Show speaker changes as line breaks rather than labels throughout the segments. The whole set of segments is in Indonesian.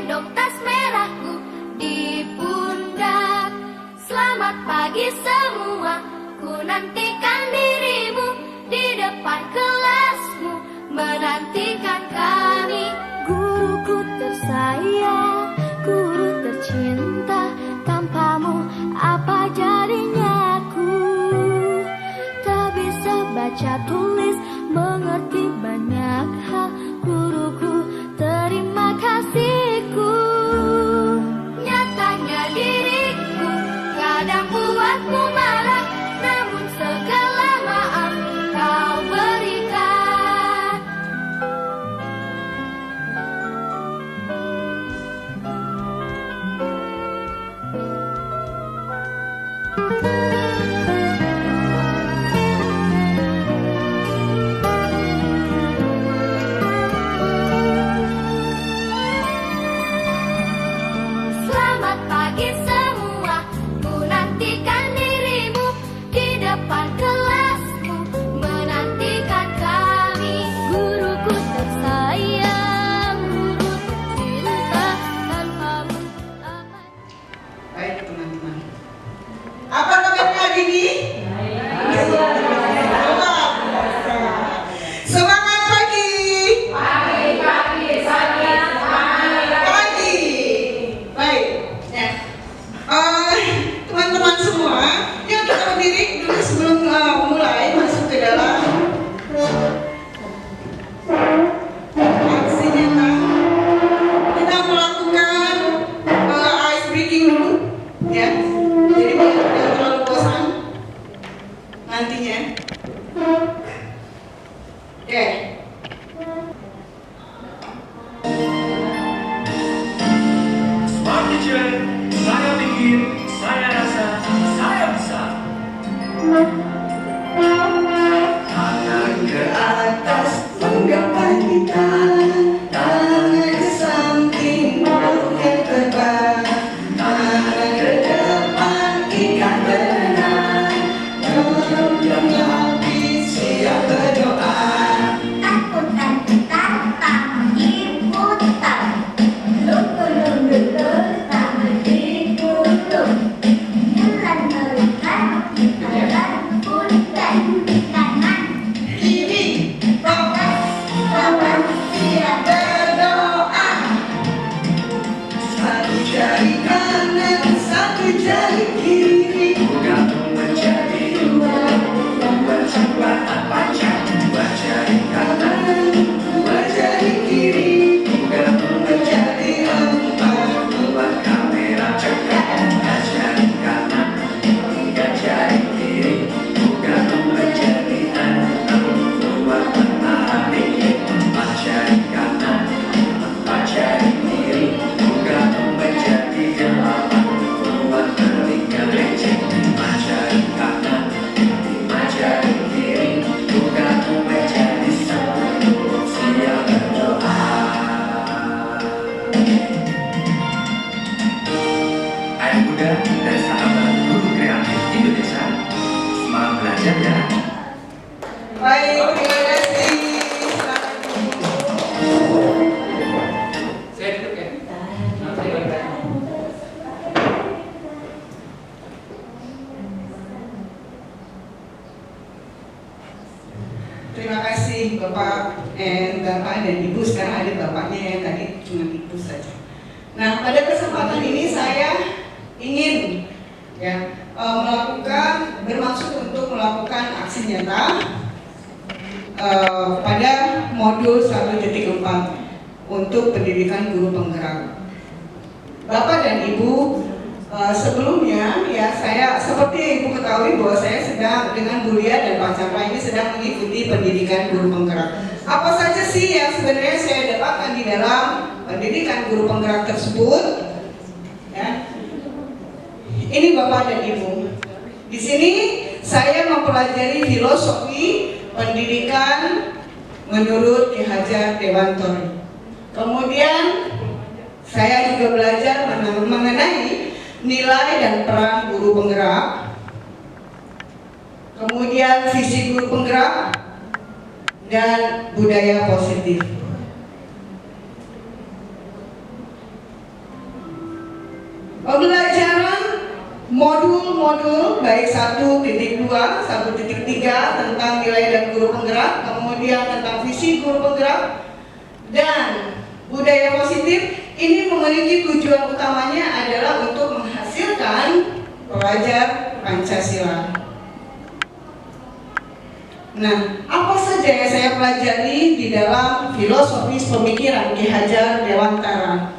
gendong tas merahku di pundak. Selamat pagi semua, ku nantikan dirimu di depan kelasmu, menantikan kami. Guruku tersayang, guru tercinta, tanpamu apa jadinya aku? Tak bisa baca tulis, mengerti banyak hal. Guruku, terima kasihku. Nyatanya diriku kadang buatmu marah, namun segala maaf kau berikan. Selamat pagi semua, ku nantikan dirimu di depan kelasmu, menantikan kami. Guruku tersayang, guru tercinta, tanpamu apa.
Baik teman-teman, apa kabarnya hari ini? Semangat pagi. Pagi. Baik. Ya. Teman-teman semua, yuk kita berdiri dulu sebelum mulai masuk ke dalam aksi nyata. Kita melakukan ice breaking dulu, ya. Jadi biar tidak terlalu bosan nantinya. Oke.
Smart teacher, saya bikin, saya rasa, saya bisa. Tangan ke atas, menggapai kita.
Tangan ke samping, roket terbang. Tangan ke depan, ikan berenang. Yang habis, siap berdoa.
Takutan tanpa ikutan, lukun-lukun tanpa ikutan. Jalan melihat, jalan punten, kanan
Kiri,
atas, bawah, siap
berdoa. Satu jari kanan, satu jari kiri.
Gabung menjadi dua, membuat jembatan panjang. Dua jari kanan,
Dua jari kiri,
gabung
menjadi empat.
membuat kamera cekat. Tiga jari kanan, tiga jari kiri, gabung menjadi enam. Membuat menara tinggi. Empat jari kanan, empat jari kiri, gabung menjadi delapan. Membuat telinga lecet. Lima jari kanan, lima jari kiri, gabung menjadi sepuluh. Siap berdoa. Anak muda dan sahabat guru kreatif Indonesia, semangat belajar ya.
Baik, terima kasih. Selamat duduk.
Saya duduk ya.
Terima kasih Bapak Bapak dan Ibu. Sekarang ada Bapaknya yang tadi cuma Ibu saja. Nah, pada kesempatan ini saya ingin bermaksud untuk melakukan aksi nyata pada modul 1.4 untuk pendidikan guru penggerak. Bapak dan Ibu, sebelumnya ya saya seperti Ibu ketahui bahwa saya sedang dengan Bu Lia dan Pak Cakra ini sedang mengikuti pendidikan guru penggerak. Apa saja sih yang sebenarnya saya dapatkan di dalam pendidikan guru penggerak tersebut? Ya. Ini Bapak dan Ibu. Di sini saya mempelajari filosofi pendidikan menurut Ki Hajar Dewantara. Kemudian saya juga belajar mengenai nilai dan peran guru penggerak, kemudian visi guru penggerak, dan budaya positif. Pembelajaran modul-modul baik 1.2, 1.3 tentang nilai dan guru penggerak, kemudian tentang visi guru penggerak, dan budaya positif ini memiliki tujuan utamanya adalah untuk menghasilkan pelajar Pancasila. Nah, apa saja yang saya pelajari di dalam filosofis pemikiran Ki Hajar Dewantara?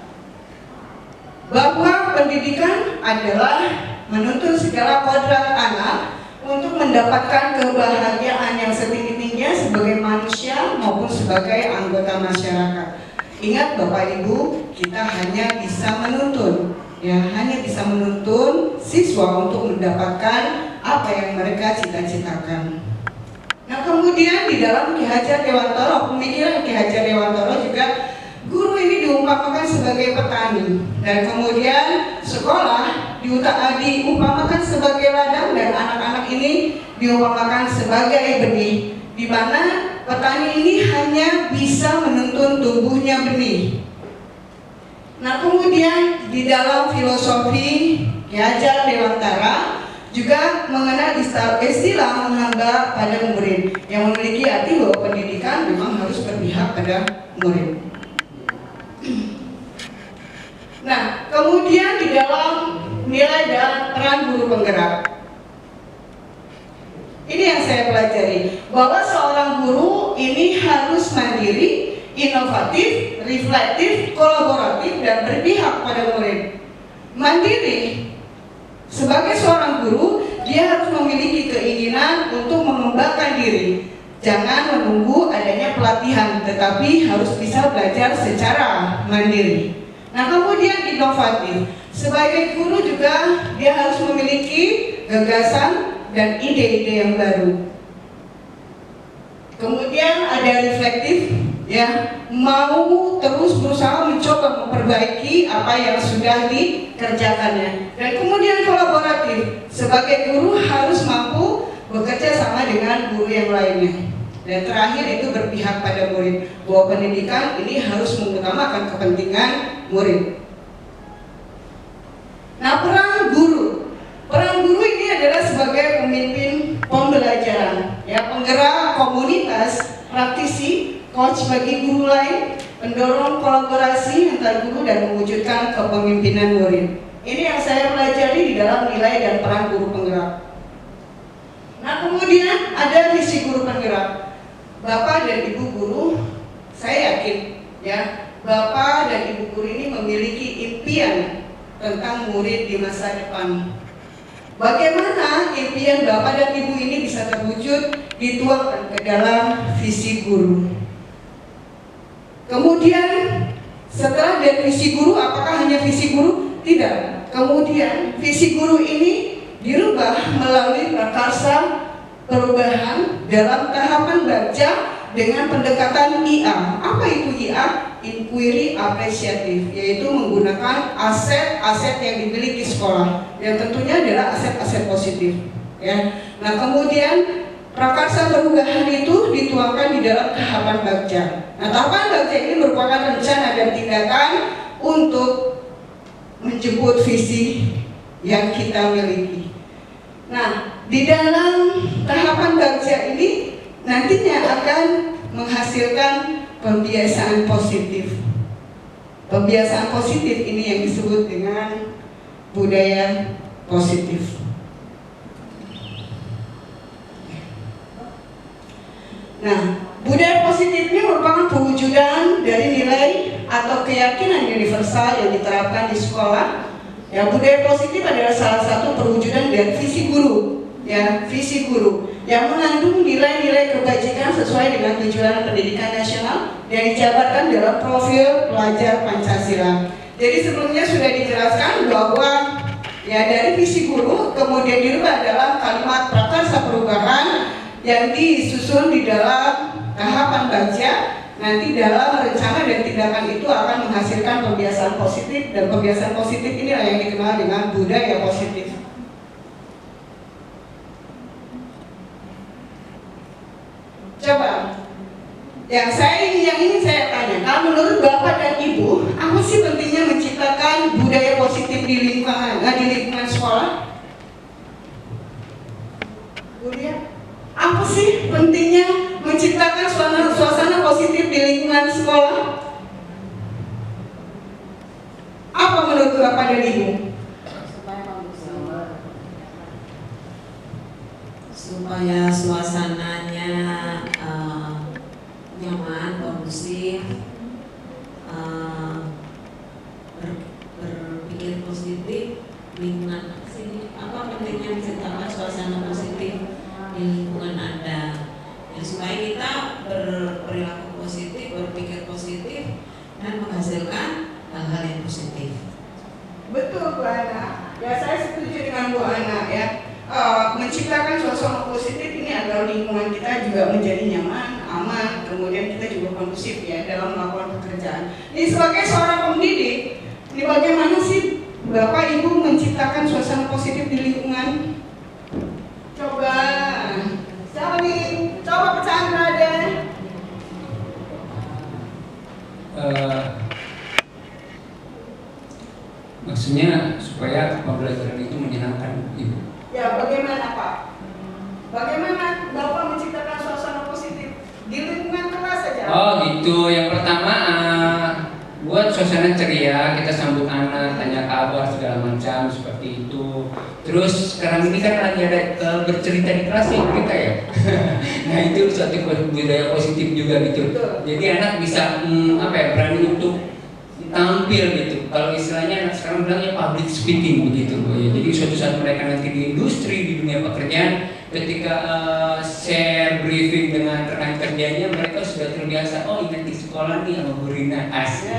Bahwa pendidikan adalah menuntun segala kodrat anak untuk mendapatkan kebahagiaan yang setinggi-tingginya sebagai manusia maupun sebagai anggota masyarakat. Ingat Bapak Ibu, kita hanya bisa menuntun, hanya bisa menuntun siswa untuk mendapatkan apa yang mereka cita-citakan. Nah, kemudian di dalam Ki Hajar Dewantara, pemikiran Ki Hajar Dewantara juga guru ini diumpamakan sebagai petani, dan kemudian sekolah diumpamakan sebagai ladang, dan anak-anak ini diumpamakan sebagai benih, di mana petani ini hanya bisa menuntun tumbuhnya benih. Nah, kemudian di dalam filosofi Ki Hajar Dewantara juga mengenal istilah menghamba pada murid, yang memiliki arti bahwa pendidikan memang harus berpihak pada murid. Nah, kemudian di dalam nilai dan peran guru penggerak, ini yang saya pelajari, bahwa seorang guru ini harus mandiri, inovatif, reflektif, kolaboratif, dan berpihak pada murid. Mandiri, sebagai seorang guru, dia harus memiliki keinginan untuk mengembangkan diri. Jangan menunggu adanya pelatihan, tetapi harus bisa belajar secara mandiri. Nah, kemudian inovatif. Sebagai guru juga dia harus memiliki gagasan dan ide-ide yang baru. Kemudian ada reflektif, mau terus berusaha mencoba memperbaiki apa yang sudah dikerjakannya. Dan kemudian kolaboratif. Sebagai guru harus mampu bekerja sama dengan guru yang lainnya. Dan terakhir itu berpihak pada murid, bahwa pendidikan ini harus mengutamakan kepentingan murid. Nah, peran guru ini adalah sebagai pemimpin pembelajaran, penggerak komunitas, praktisi, coach bagi guru lain, pendorong kolaborasi antar guru, dan mewujudkan kepemimpinan murid. Ini yang saya pelajari di dalam nilai dan peran guru penggerak. Nah, kemudian ada visi guru penggerak. Bapak dan Ibu guru, saya yakin Bapak dan Ibu guru ini memiliki impian tentang murid di masa depan. Bagaimana impian Bapak dan Ibu ini bisa terwujud, dituangkan ke dalam visi guru. Kemudian setelah dari visi guru, apakah hanya visi guru? Tidak. Kemudian visi guru ini dirubah melalui prakarsa perubahan dalam tahapan baca dengan pendekatan IA. Apa itu IA? Inquiry apresiatif, yaitu menggunakan aset-aset yang dimiliki sekolah, yang tentunya adalah aset-aset positif. Nah, kemudian prakarsa perubahan itu dituangkan di dalam tahapan baca. Nah, tahapan baca ini merupakan rencana dan tindakan untuk menjemput visi yang kita miliki. Nah, di dalam tahapan baca ini nantinya akan menghasilkan pembiasaan positif. Pembiasaan positif ini yang disebut dengan budaya positif. Nah, budaya positif ini merupakan pewujudan dari nilai atau keyakinan universal yang diterapkan di sekolah. Budaya positif adalah salah satu perwujudan dari visi guru, visi guru yang mengandung nilai-nilai kebajikan sesuai dengan tujuan pendidikan nasional yang dijabarkan dalam profil pelajar Pancasila. Jadi sebelumnya sudah dijelaskan bahwa dari visi guru kemudian dirubah dalam kalimat prakarsa perubahan yang disusun di dalam tahapan baca. Nanti dalam rencana dan tindakan itu akan menghasilkan pembiasaan positif, dan pembiasaan positif inilah yang dikenal dengan budaya positif. Coba, yang ingin saya tanya, kalau menurut Bapak dan Ibu, apa sih pentingnya menciptakan budaya positif di lingkungan pentingnya menciptakan suasana positif di lingkungan sekolah? Apa menurut Bapak dan Ibu?
Supaya suasananya nyaman, kondusif, berpikir positif, lingkungan sini. Apa pentingnya menciptakan suasana positif di lingkungan Anda? Ya, supaya kita berperilaku positif, berpikir positif, dan menghasilkan hal-hal yang positif.
Betul Bu Ana. Ya saya setuju dengan Bu Ana ya. Menciptakan suasana positif ini agar lingkungan kita juga menjadi nyaman, aman, kemudian kita juga kondusif ya dalam melakukan pekerjaan. Ini sebagai seorang pendidik, ini bagaimana sih Bapak Ibu menciptakan suasana positif di lingkungan? Coba, siapa nih? Coba Pak Chandra deh.
Maksudnya supaya pembelajaran itu menyenangkan Ibu.
Ya, bagaimana Pak? Bagaimana Bapak menciptakan suasana positif di lingkungan kelas saja?
Oh gitu, yang pertama buat suasana ceria, kita sambut anak, tanya kabar segala macam seperti itu. Terus sekarang ini kan lagi ada bercerita di kelas ya kita ya. Nah itu suatu budaya positif juga gitu. Jadi anak bisa berani untuk tampil gitu. Kalau istilahnya anak sekarang bilangnya public speaking begitu. Ya, jadi suatu saat mereka nanti di industri, di dunia pekerjaan, ketika share briefing dengan rekan kerjanya, mereka sudah terbiasa. Oh ingat di sekolah nih sama Bu Rina, asik.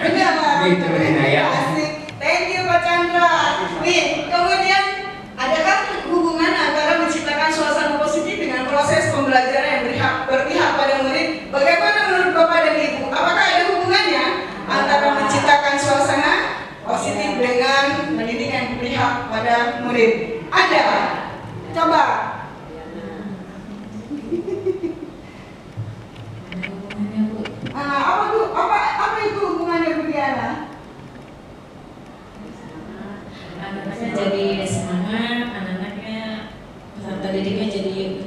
Benar Pak.
Gitu Rina ya.
Asik. Thank you Pak Chandra. Nih, kemudian adakah hubungan antara menciptakan suasana positif dengan proses pembelajaran yang berpihak pada murid? Bagaimana menurut Bapak dan Ibu? Apakah ada hubungannya antara menciptakan suasana positif dengan pendidikan yang berpihak pada murid? Ada? Coba. Apa itu hubungannya Bu Diana?
Anak-anaknya jadi semangat, anak-anaknya peserta didiknya jadi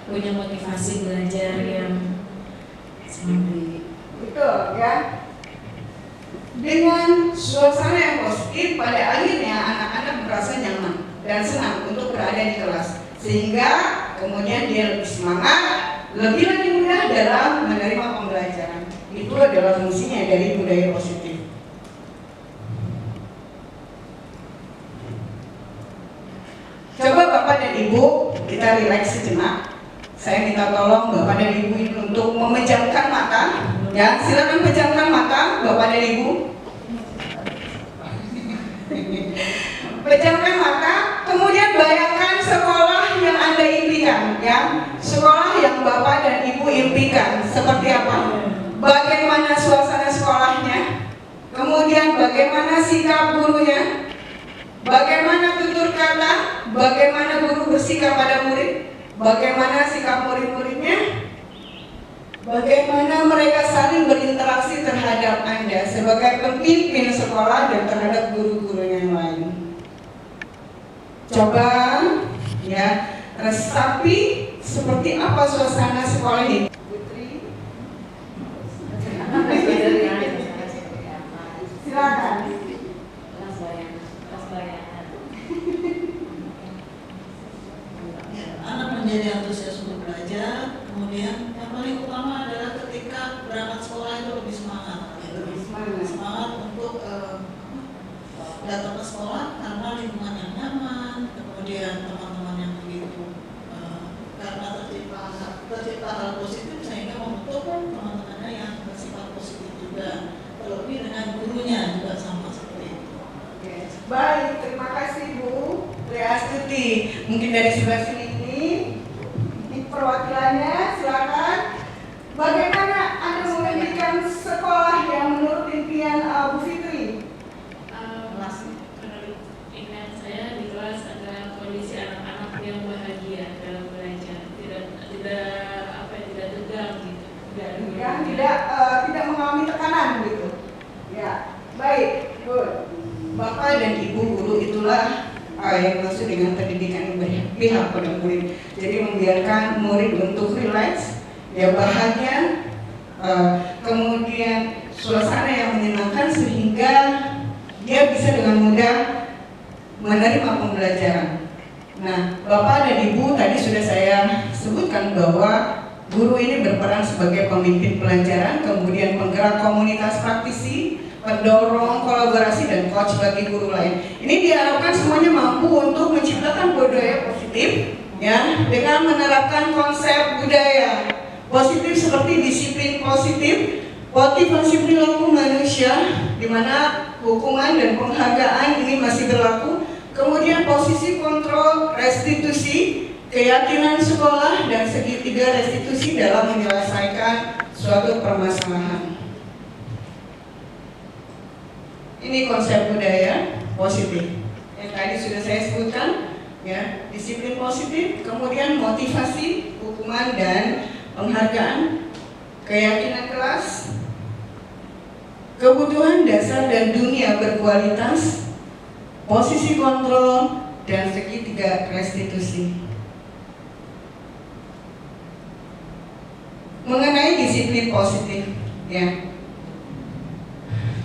punya motivasi belajar yang semangat.
Betul ya. Dengan suasana yang positif, pada akhirnya anak-anak merasa nyaman dan senang untuk berada di kelas, sehingga kemudian dia lebih semangat, lebih lagi mudah dalam menerima pembelajaran. Itu adalah fungsinya dari budaya positif. Coba Bapak dan Ibu kita rileks sejenak. Saya minta tolong Bapak dan Ibu ini untuk memejamkan mata. Ya, silakan pejamkan mata Bapak dan Ibu. Pejamkan mata, kemudian bayangkan sekolah yang Anda impikan, ya. Sekolah yang Bapak dan Ibu impikan seperti apa? Bagaimana suasana sekolahnya? Kemudian bagaimana sikap gurunya? Bagaimana tutur kata? Bagaimana guru bersikap pada murid? Bagaimana sikap murid-muridnya? Bagaimana mereka saling berinteraksi terhadap Anda sebagai pemimpin sekolah dan terhadap guru-gurunya yang lain? Coba ya, resapi seperti apa suasana sekolah ini. Putri, silakan.
Anak menjadi antusias untuk belajar, kemudian yang paling utama adalah ketika berangkat sekolah itu lebih semangat, semangat untuk datang ke sekolah karena lingkungan yang nyaman, kemudian teman-teman yang begitu karena tercipta hal positif sehingga membentuk teman-temannya yang bersifat positif juga, terlebih dengan gurunya juga sama seperti itu.
Baik, terima kasih Bu Triastuti. Mungkin dari sebelah sini ini perwakilannya, silakan. Bagaimana Anda memilihkan sekolah yang menurut impian Bu Fitri?
Menurut impian saya di kelas ada kondisi anak-anak yang bahagia dalam belajar, tidak tegang gitu,
tidak mengalami tekanan gitu. Ya, baik, good. Bapak dan Ibu guru itulah yang maksud dengan pendidikan yang berpihak pada murid. Jadi membiarkan murid untuk relax, ya bahagia, kemudian suasana yang menyenangkan sehingga dia bisa dengan mudah menerima pembelajaran. Nah, Bapak dan Ibu tadi sudah saya sebutkan bahwa guru ini berperan sebagai pemimpin pelajaran, kemudian penggerak komunitas praktisi, pendorong kolaborasi dan coach bagi guru lain. Ini diharapkan semuanya mampu untuk menciptakan budaya positif, ya, dengan menerapkan konsep budaya positif seperti disiplin positif, motivasi perilaku manusia, di mana hukuman dan penghargaan ini masih berlaku. Kemudian posisi kontrol restitusi, keyakinan sekolah, dan segitiga restitusi dalam menyelesaikan suatu permasalahan. Ini konsep budaya positif yang tadi sudah saya sebutkan, ya, disiplin positif, kemudian motivasi, hukuman dan penghargaan, keyakinan kelas, kebutuhan dasar dan dunia berkualitas, posisi kontrol, dan segitiga restitusi. Mengenai disiplin positif, ya,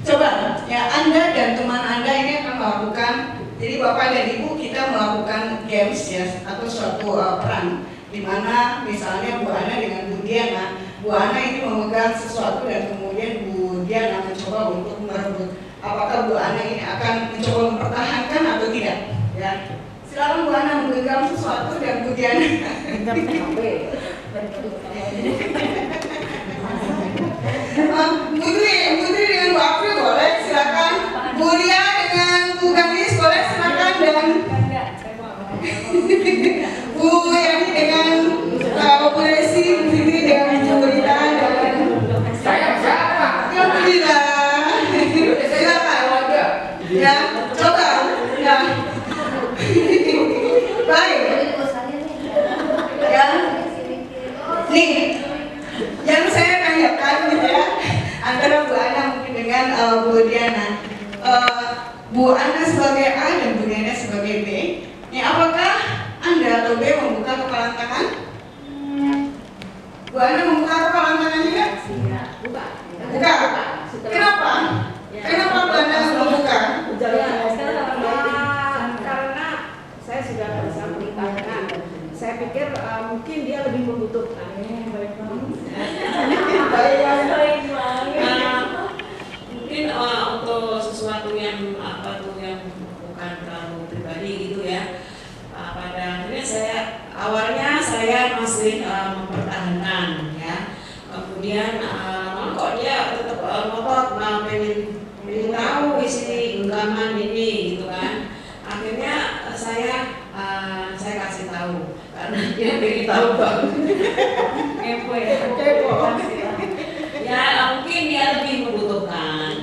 coba ya Anda dan teman Anda ini akan melakukan, jadi Bapak dan Ibu kita melakukan games, ya, atau suatu peran, di mana misalnya Bu Ana dengan Bu Diana, Bu Ana ini memegang sesuatu dan kemudian Bu Diana mencoba untuk merebut. Apakah Bu Ana ini akan mencoba mempertahankan atau tidak? Ya, silakan Bu Ana memegang sesuatu dan Bu Diana. Putri dengan Bu April boleh, silakan. Bu Lia dengan Bu Ganis boleh, silakan. Dan Bu Yani dengan Bu Resi, Bu Fitri dengan Bu Rita dan
Saya siapa?
Alhamdulillah. Silakan. Ya, coba. Ya. Baik. Ya. Nih, yang saya tanyakan gitu ya, antara Bu Ana mungkin dengan Bu Diana. Bu Ana sebagai A dan Bu Diana sebagai B. Nih, apakah Anda atau B membuka kepalan tangan? Bu Ana membuka kepalan tangan juga? Buka. Kenapa? Kenapa Bu Ana membuka?
Karena saya sudah bisa bertanya. Saya pikir mungkin dia lebih membutuhkan.
Mungkin untuk sesuatu yang yang bukan terlalu pribadi gitu ya. Pada akhirnya awalnya saya masih mempertahankan, ya. Kemudian kok dia tetap ngotot pengen tahu isi genggaman ini gitu kan. Akhirnya saya kasih tahu karena dia pengen tahu banget. Kepo ya. Ya mungkin dia lebih membutuhkan.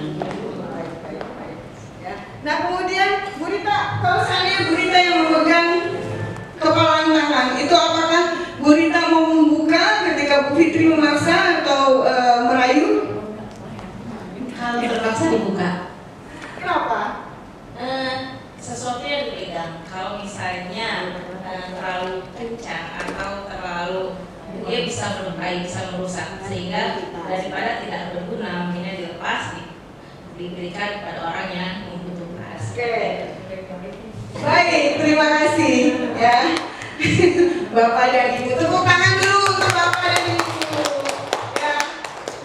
Nah, kemudian Bu Rita, kalau seandainya Bu Rita yang memegang kepalan tangan, itu apakah Bu Rita mau membuka ketika Bu Fitri memaksa atau merayu?
Kalau terpaksa dibuka.
Kenapa?
Sesuatu yang dipegang. Kalau misalnya terlalu kencang atau terlalu, dia bisa melukai, bisa merusak, sehingga daripada tidak berguna, akhirnya dilepas, diberikan kepada orang yang membutuhkan.
Oke. Baik, terima kasih ya. Bapak dan Ibu, tepuk tangan dulu untuk Bapak dan Ibu. Ya,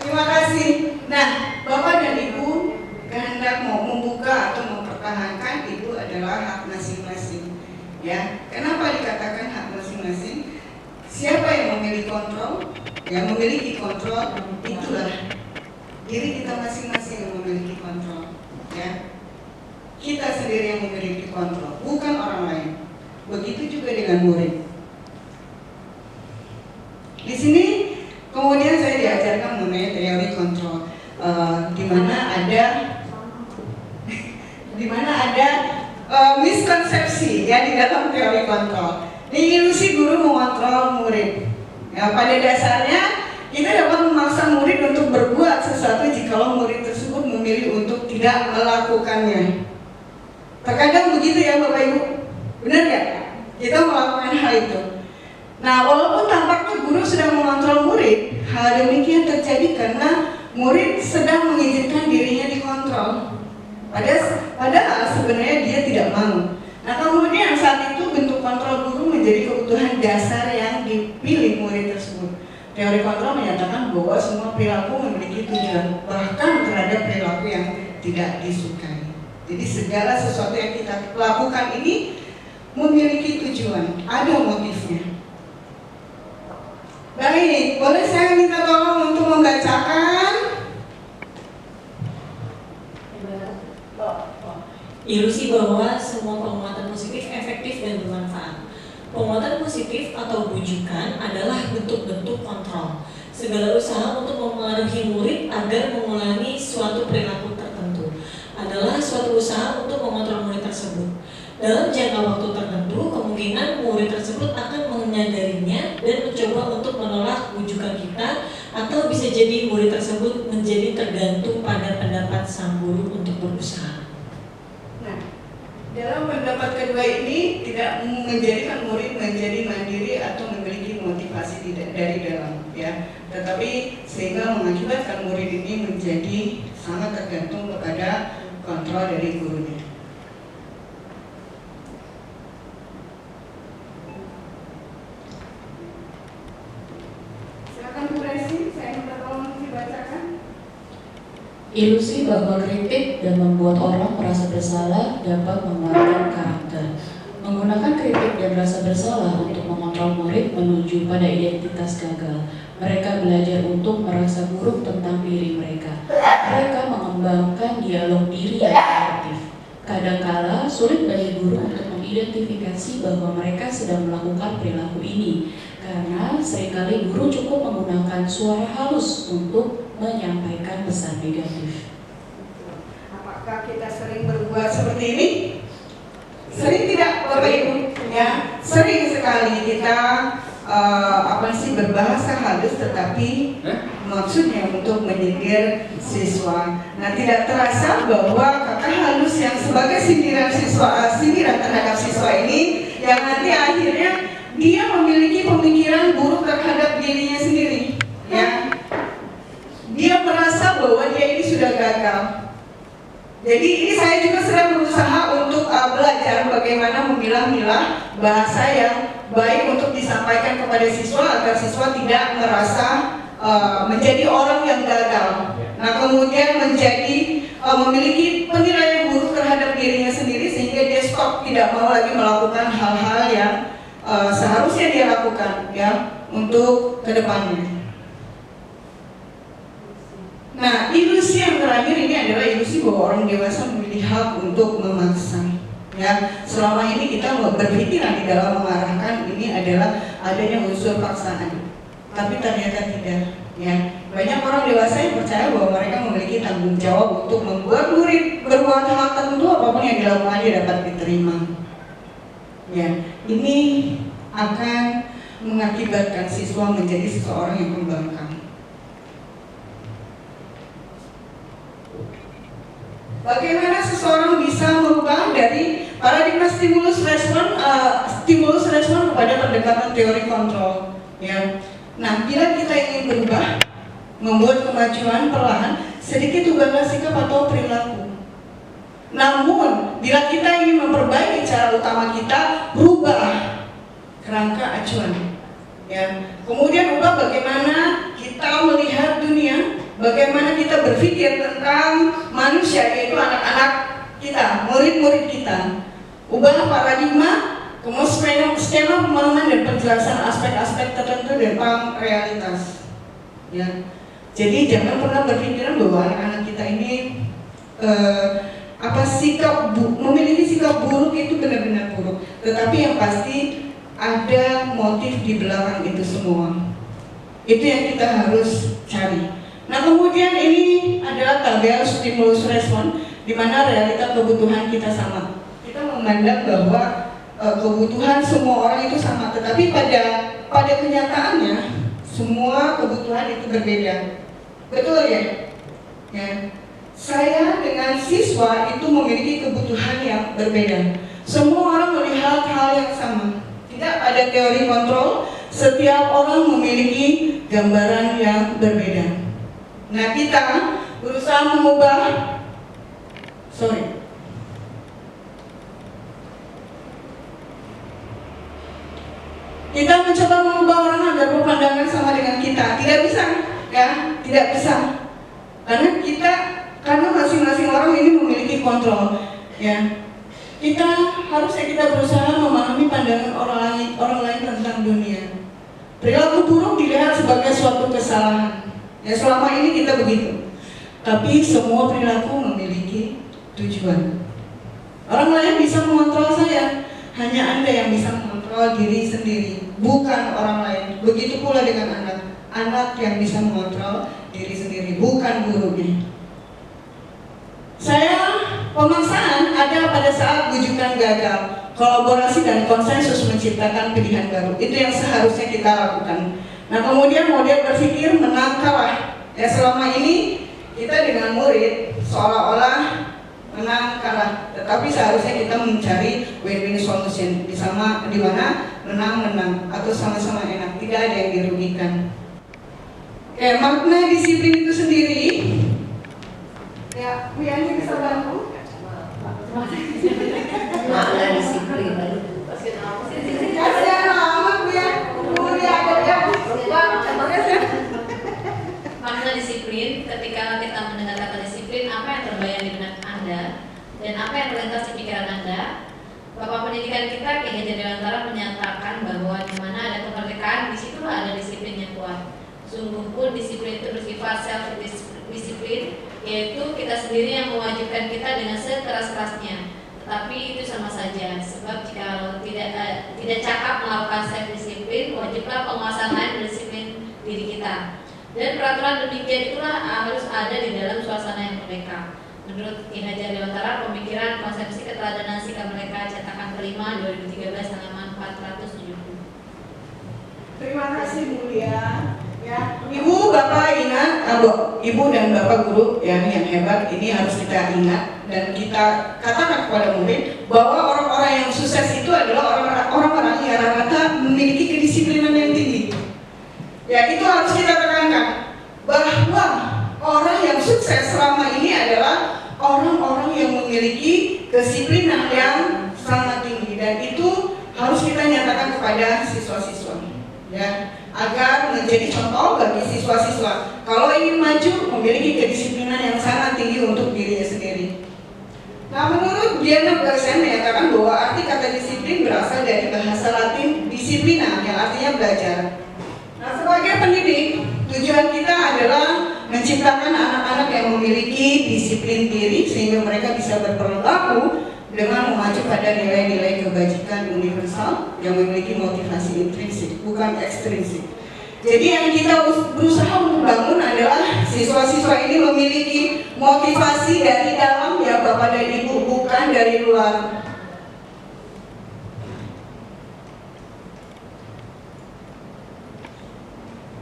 terima kasih. Nah, Bapak dan Ibu kehendak mau membuka atau mempertahankan itu adalah hak masing-masing. Ya, kenapa dikatakan hak masing-masing? Siapa yang memiliki kontrol? Yang memiliki kontrol itulah diri kita masing-masing yang memiliki kontrol. Ya, kita sendiri yang memiliki kontrol, bukan orang lain. Begitu juga dengan murid. Di sini kemudian saya diajarkan mengenai teori kontrol, di mana ada miskonsepsi ya di dalam teori kontrol. Ini ilusi guru mengontrol murid. Ya, pada dasarnya kita dapat memaksa murid untuk berbuat sesuatu jikalau murid tersebut memilih untuk tidak melakukannya. Terkadang begitu ya Bapak Ibu. Benar ya? Kita melakukan hal itu. Nah, walaupun tampaknya guru sedang mengontrol murid, hal demikian terjadi karena murid sedang mengizinkan dirinya dikontrol. Padahal sebenarnya dia tidak mau. Nah, kemudian saat itu bentuk kontrol guru menjadi kebutuhan dasar yang dipilih murid tersebut. Teori kontrol menyatakan bahwa semua perilaku memiliki tujuan, bahkan terhadap perilaku yang tidak disukai. Jadi segala sesuatu yang kita lakukan ini memiliki tujuan, ada motifnya. Baik, boleh saya minta tolong untuk membacakan?
Ilusi bahwa semua penguatan positif efektif dan bermanfaat. Penguatan positif atau bujukan adalah bentuk-bentuk kontrol. Segala usaha untuk mempengaruhi murid agar mengulangi suatu perilaku tertentu adalah suatu usaha untuk mengontrol murid tersebut. Dalam jangka waktu tertentu, kemungkinan murid tersebut akan menyadarinya dan mencoba untuk menolak bujukan kita, atau bisa jadi murid tersebut menjadi tergantung pada pendapat sang guru untuk berusaha.
Nah, dalam pendapat kedua ini tidak menjadikan murid menjadi mandiri atau memiliki motivasi dari dalam, ya, tetapi sehingga mengakibatkan murid ini menjadi sangat tergantung kepada kontrol dari gurunya.
Ilusi bahwa kritik dan membuat orang merasa bersalah dapat membangun karakter. Menggunakan kritik dan rasa bersalah untuk mengontrol murid menuju pada identitas gagal. Mereka belajar untuk merasa buruk tentang diri mereka. Mereka mengembangkan dialog diri yang kreatif. Kadangkala sulit bagi guru untuk mengidentifikasi bahwa mereka sedang melakukan perilaku ini, karena seringkali guru cukup menggunakan suara halus untuk menyampaikan pesan negatif.
Apakah kita sering berbuat seperti ini? Sering tidak, Bapak Ibu? Ya, sering sekali kita berbahasa halus, tetapi maksudnya untuk menyindir siswa. Nah, tidak terasa bahwa kata halus yang sebagai sindiran terhadap siswa ini, yang nanti akhirnya dia memiliki pemikiran buruk terhadap dirinya sendiri. Ya, dia merasa bahwa dia ini sudah gagal. Jadi ini saya juga sedang berusaha untuk belajar bagaimana memilah-milah bahasa yang baik untuk disampaikan kepada siswa agar siswa tidak merasa menjadi orang yang gagal. Nah, kemudian memiliki penilaian buruk terhadap dirinya sendiri sehingga dia stop, tidak mau lagi melakukan hal-hal yang seharusnya dia lakukan, ya, untuk kedepannya. Nah, ilusi yang terakhir ini adalah ilusi bahwa orang dewasa memiliki hak untuk memaksa. Ya, selama ini kita berpikiran di dalam mengarahkan ini adalah adanya unsur paksaan, tapi ternyata tidak. Ya, banyak orang dewasa yang percaya bahwa mereka memiliki tanggung jawab untuk membuat murid berbuat hal tertentu, apapun yang dilakukan dia dapat diterima. Ya, ini akan mengakibatkan siswa menjadi seseorang yang pembangkang. Bagaimana seseorang bisa merubah dari paradigma stimulus respon kepada pendekatan teori kontrol? Ya. Nah, bila kita ingin berubah, membuat kemajuan perlahan, sedikit ubahlah sikap atau perilaku. Namun, bila kita ingin memperbaiki cara utama kita, rubah kerangka acuan. Ya. Kemudian ubah bagaimana kita melihat dunia, bagaimana kita berpikir tentang manusia, yaitu anak-anak kita, murid-murid kita. Ubah paradigma, kemudian skema pemahaman dan penjelasan aspek-aspek tertentu tentang realitas. Ya. Jadi jangan pernah berpikiran bahwa anak-anak kita ini memiliki sikap buruk itu benar-benar buruk. Tetapi yang pasti ada motif di belakang itu semua. Itu yang kita harus cari. Nah, kemudian ini adalah tabel stimulus respon, di mana realita kebutuhan kita sama. Kita memandang bahwa kebutuhan semua orang itu sama, tetapi pada kenyataannya semua kebutuhan itu berbeda. Betul ya? Ya. Saya dengan siswa itu memiliki kebutuhan yang berbeda. Semua orang melihat melihat hal yang sama. Tidak ada teori kontrol, setiap orang memiliki gambaran yang berbeda. Nah, kita berusaha mengubah, kita mencoba mengubah orang agar berpandangan sama dengan kita. Tidak bisa, ya, tidak bisa. Karena masing-masing orang ini memiliki kontrol, ya. Harusnya kita berusaha memahami pandangan orang lain tentang dunia. Perilaku buruk dilihat sebagai suatu kesalahan. Ya, selama ini kita begitu. Tapi semua perilaku memiliki tujuan. Orang lain bisa mengontrol saya, hanya Anda yang bisa mengontrol diri sendiri, bukan orang lain. Begitu pula dengan anak yang bisa mengontrol diri sendiri, bukan gurunya. Pemaksaan ada pada saat bujukan gagal. Kolaborasi dan konsensus menciptakan pilihan baru. Itu yang seharusnya kita lakukan. Nah, kemudian model berpikir menang kalah. Ya, selama ini kita dengan murid seolah-olah menang kalah. Tetapi seharusnya kita mencari win-win solution. Di mana menang-menang atau sama-sama enak. Tidak ada yang dirugikan. Makna disiplin itu sendiri. Ya, Bu Yani bisa bantu?
Makna disiplin.
Kasihan amat Bu ya.
Makna disiplin, ketika kita mendengar kata disiplin, apa yang terbayang di benak Anda dan apa yang terlintas di pikiran Anda? Bapak pendidikan kita Ki Hajar Dewantara menyatakan bahwa di mana ada kemerdekaan, disitulah ada disiplin yang kuat. Sungguh pun disiplin itu bersifat self-disiplin, yaitu kita sendiri yang mewajibkan kita dengan sekeras-kerasnya. Tetapi itu sama saja, sebab jika tidak cakap melakukan self-disiplin, wajiblah penguasa lain berdisiplin diri kita. Dan peraturan demikian itulah harus ada di dalam suasana yang merdeka. Menurut Ki Hajar Dewantara, pemikiran konsepsi keteladanan sikap mereka cetakan kelima 2013 halaman 470.
Terima kasih Bu ya. Ya, Ibu, Bapak ingat, Ibu dan Bapak guru yang hebat ini harus kita ingat dan kita katakan kepada murid bahwa orang-orang yang sukses itu adalah orang-orang yang rata-rata memiliki kedisiplinan yang tinggi. Ya, itu harus kita tekankan bahwa orang yang sukses selama ini adalah orang-orang yang memiliki kedisiplinan yang sangat tinggi dan itu harus kita nyatakan kepada siswa-siswa. Ya, agar menjadi contoh bagi siswa-siswa kalau ingin maju memiliki kedisiplinan yang sangat tinggi untuk dirinya sendiri. Nah, menurut Diana Blackson menyatakan bahwa arti kata disiplin berasal dari bahasa Latin disiplina yang artinya belajar. Nah, sebagai pendidik, tujuan kita adalah menciptakan anak-anak yang memiliki disiplin diri sehingga mereka bisa berperilaku dengan mengacu pada nilai-nilai kebajikan universal yang memiliki motivasi intrinsik, bukan ekstrinsik. Jadi yang kita berusaha untuk bangun adalah siswa-siswa ini memiliki motivasi dari dalam ya Bapak dan Ibu, bukan dari luar.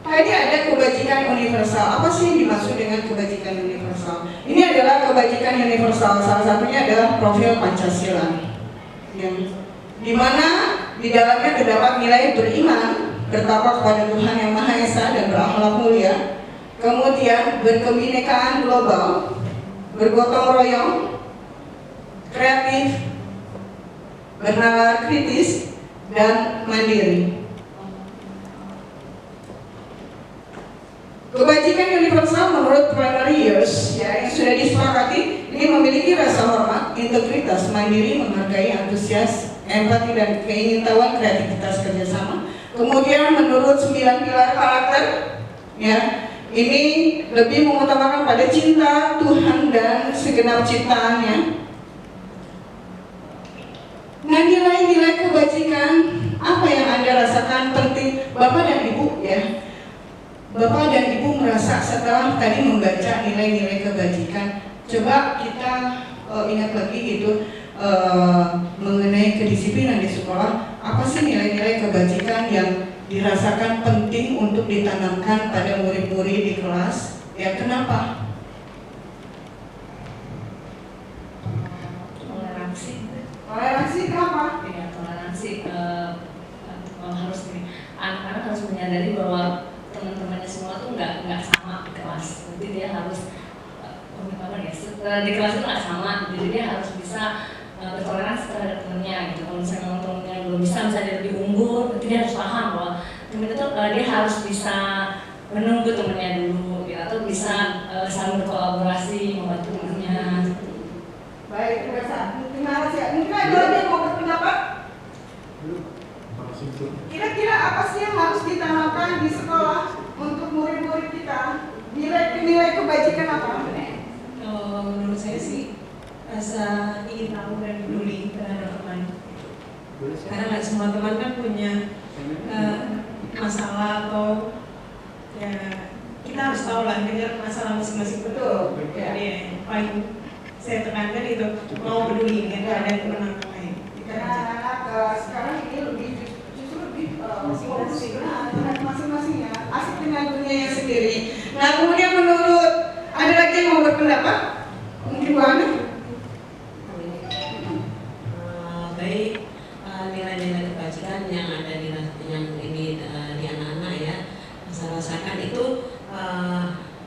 Tadi ada kebajikan universal. Apa sih yang dimaksud dengan kebajikan universal? Ini adalah kebajikan universal. Salah satunya adalah profil Pancasila, di mana di dalamnya terdapat nilai beriman, bertakwa kepada Tuhan Yang Maha Esa dan berakhlak mulia, kemudian berkebinekaan global, bergotong royong, kreatif, bernalar kritis, dan mandiri. Kebajikan universal menurut primary years ya, yang sudah disepakati ini memiliki rasa hormat, integritas, mandiri, menghargai, antusias, empati dan keingintahuan, kreativitas, kerjasama. Kemudian menurut 9 pilar karakter ya, ini lebih mengutamakan pada cinta Tuhan dan segenap ciptaannya. Nah, nilai-nilai kebajikan apa yang Anda rasakan penting Bapak dan Ibu ya? Bapak dan Ibu merasa setelah tadi membaca nilai-nilai kebajikan, coba kita ingat lagi gitu mengenai kedisiplinan di sekolah. Apa sih nilai-nilai kebajikan yang dirasakan penting untuk ditanamkan pada murid-murid di kelas? Ya, kenapa?
Toleransi.
Toleransi kenapa?
Ya, toleransi
menyadari bahwa teman-temannya semua tuh nggak sama di kelas. Jadi dia harus di kelas itu nggak sama, jadi dia harus bisa bertoleransi terhadap temennya gitu. Kalau misalnya temennya belum bisa, misalnya dia lebih unggul, berarti dia harus paham bahwa temen itu dia harus bisa menunggu temennya dulu, gitu, atau bisa saling berkolaborasi membantu temennya.
Baik, terima kasih. Mungkin ada lagi yang mau berpendapat? Kira-kira apa sih yang harus ditanamkan di sekolah untuk murid-murid kita? Nilai kebajikan apa?
Menurut saya sih rasa ingin tahu dan peduli terhadap teman. Karena nggak semua teman kan punya masalah atau ya kita harus tahu lah dengar masalah masing-masing.
Betul.
Jadi yang paling saya tekankan itu mau peduli dengan keadaan teman orang lain.
Karena anak-anak sekarang ini justru lebih masing-masing ya, asik dengan dunianya sendiri. Nah kemudian menurut ada lagi yang mau berpendapat? Mungkin Bu Ana?
Baik, nilai-nilai kebajikan yang ada di anak-anak ya, saya rasakan itu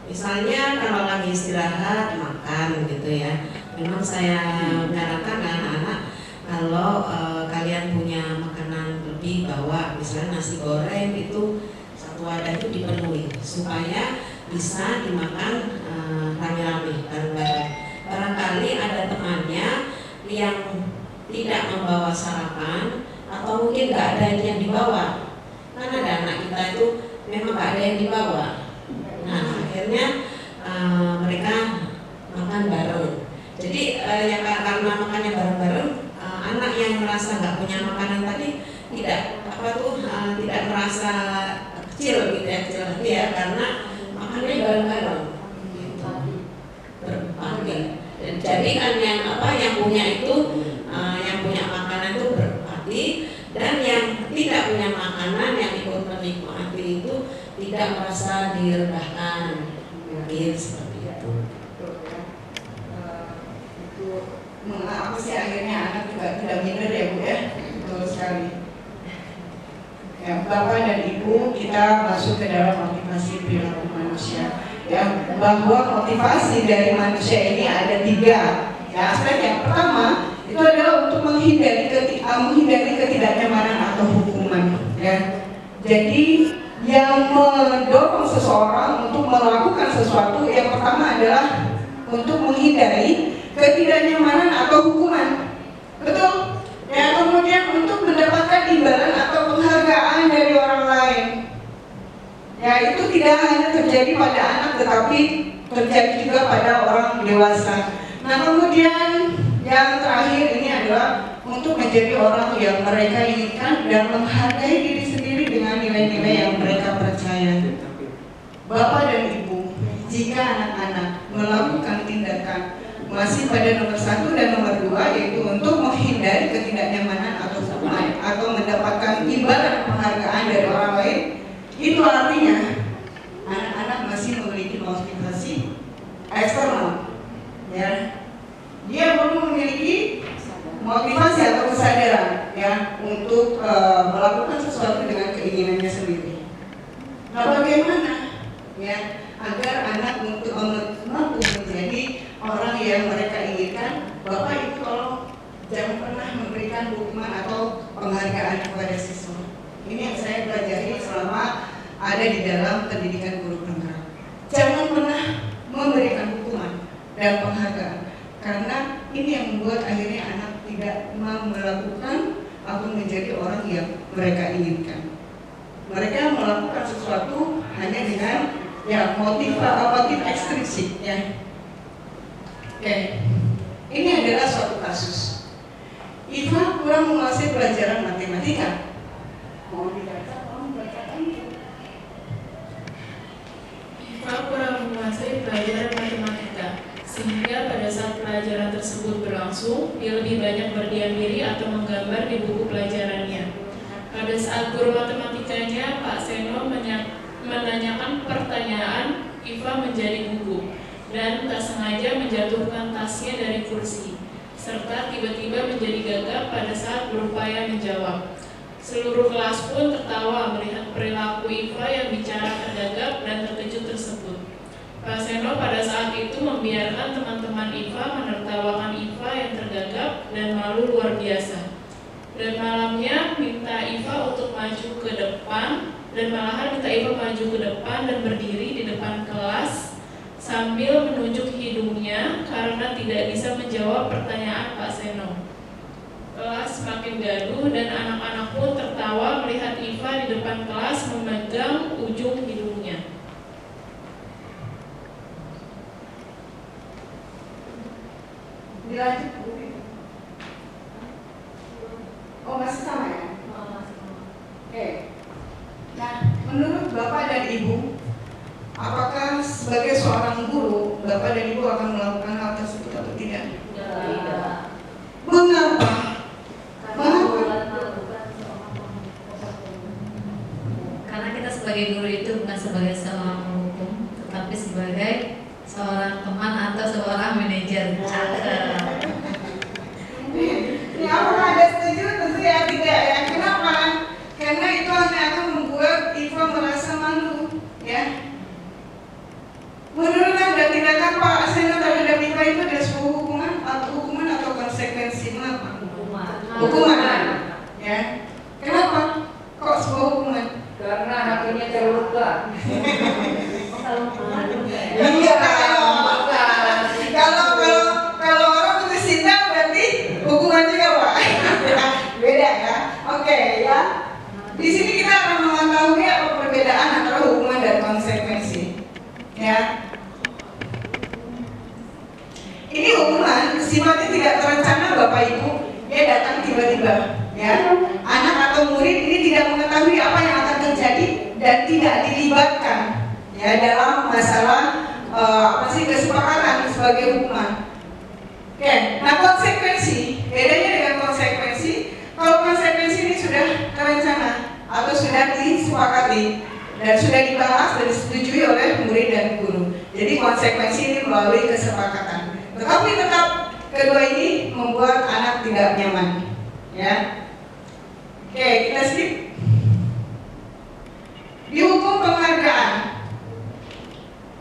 misalnya kalau lagi istirahat makan gitu ya, memang saya menyarankan ke anak-anak kalau kalian punya makanan lebih bawa, misalnya nasi goreng itu satu wadah itu dipenuhi supaya bisa dimakan rame-rame bareng-bareng. Barangkali ada temannya yang tidak membawa sarapan atau mungkin nggak ada yang dibawa. Kan ada anak kita itu memang nggak ada yang dibawa. Nah akhirnya mereka makan bareng. Jadi ya karena makannya bareng-bareng, anak yang merasa nggak punya makanan tadi tidak merasa kecil gitu ya, kecil hati ya, karena makannya bareng-bareng gitu, berbagi. Jadi kan yang punya itu yang punya makanan itu berbagi, dan yang tidak punya makanan yang ikut menikmati itu tidak merasa direndahkan, mungkin seperti itu.
Itu mengapa sih akhirnya anak juga tidak minder ya Bu ya? Betul sekali. Ya, Bapak dan Ibu, kita masuk ke dalam motivasi perilaku manusia. Ya, bahwa motivasi dari manusia ini ada 3. Ya, aspek yang pertama itu adalah untuk menghindari ketidaknyamanan atau hukuman. Ya, jadi yang mendorong seseorang untuk melakukan sesuatu yang pertama adalah untuk menghindari ketidaknyamanan atau hukuman. Betul? Ya, kemudian untuk mendapatkan imbalan atau penghargaan dari orang lain. Ya, itu tidak hanya terjadi pada anak, tetapi terjadi juga pada orang dewasa. Nah, kemudian yang terakhir ini adalah untuk menjadi orang yang mereka inginkan dan menghargai diri sendiri dengan nilai-nilai yang mereka percaya. Bapak dan Ibu, jika anak-anak melakukan tindakan masih pada nomor 1 dan nomor 2, yaitu untuk menghindari ketidaknyamanan atau hukuman atau mendapatkan imbalan penghargaan dari orang lain, itu artinya anak-anak masih memiliki motivasi eksternal. Ya, dia belum memiliki motivasi atau kesadaran ya untuk melakukan sesuatu dengan keinginannya sendiri. Nah, bagaimana ya agar anak untuk mampu menjadi orang yang mereka inginkan? Bapak Ibu tolong jangan pernah memberikan hukuman atau penghargaan kepada siswa. Ini yang saya pelajari selama ada di dalam pendidikan guru penggerak. Jangan pernah memberikan hukuman dan penghargaan, karena ini yang membuat akhirnya anak tidak mau melakukan atau menjadi orang yang mereka inginkan. Mereka melakukan sesuatu hanya dengan ya motif ekstrinsik ya. Oke, ini adalah suatu kasus. Iva kurang menguasai pelajaran matematika. Mau dibaca, mau membacakan?
Iva kurang menguasai pelajaran matematika, sehingga pada saat pelajaran tersebut berlangsung, dia lebih banyak berdiam diri atau menggambar di buku pelajarannya. Pada saat guru matematikanya, Pak Seno menanyakan pertanyaan, Iva menjadi gugup dan tak sengaja menjatuhkan tasnya dari kursi, serta tiba-tiba menjadi gagap pada saat berupaya menjawab. Seluruh kelas pun tertawa melihat
perilaku IVA yang bicara tergagap dan terkejut tersebut. Pak Seno pada saat itu membiarkan teman-teman IVA menertawakan IVA yang tergagap dan malu luar biasa. Dan malamnya minta IVA untuk maju ke depan, dan malahan minta IVA maju ke depan dan berdiri di depan kelas sambil menunjuk hidungnya karena tidak bisa menjawab pertanyaan Pak Seno. Kelas semakin gaduh dan anak-anak pun tertawa melihat IVA di depan kelas memegang ujung hidungnya.
Dilanjut. Oh, masih sama ya? Oke. Nah, menurut Bapak dan Ibu, apakah sebagai seorang guru, Bapak dan Ibu akan melakukan hal tersebut atau tidak?
Tidak.
Mengapa?
Karena kita sebagai guru itu bukan sebagai seorang penghukum, tetapi sebagai seorang teman atau seorang manajer.
Ini apakah ada setuju? Tentu ya tidak ya. Kenapa? Karena itu hanya akan membuat IVA merasa malu, ya. Menurut Anda, tindakan Pak Seno terhadap IVA itu ada sebuah hukuman atau konsekuensi? Mengapa? Hukuman. Ya. Kenapa? Kok sebuah hukuman?
Karena hatinya terluka.
Iya, kalau orang putus cinta berarti hukuman juga, Pak. Beda ya. Oke ya. Di sini kita akan mengetahui apa perbedaan antara hukuman dan konsekuensi. Ya. Ini hukuman sifatnya tidak terencana, Bapak Ibu. Dia datang tiba-tiba. Ya. Anak atau murid ini tidak mengetahui apa yang akan terjadi dan tidak dilibatkan ya dalam masalah kesepakatan sebagai hukuman. Oke, nah konsekuensi, bedanya dengan konsekuensi, kalau konsekuensi ini sudah terencana atau sudah disepakati dan sudah dibahas dan disetujui oleh murid dan guru. Jadi konsekuensi ini melalui kesepakatan. Tetapi tetap kedua ini membuat anak tidak nyaman. Ya. Oke, kita skip. Dihukum penghargaan.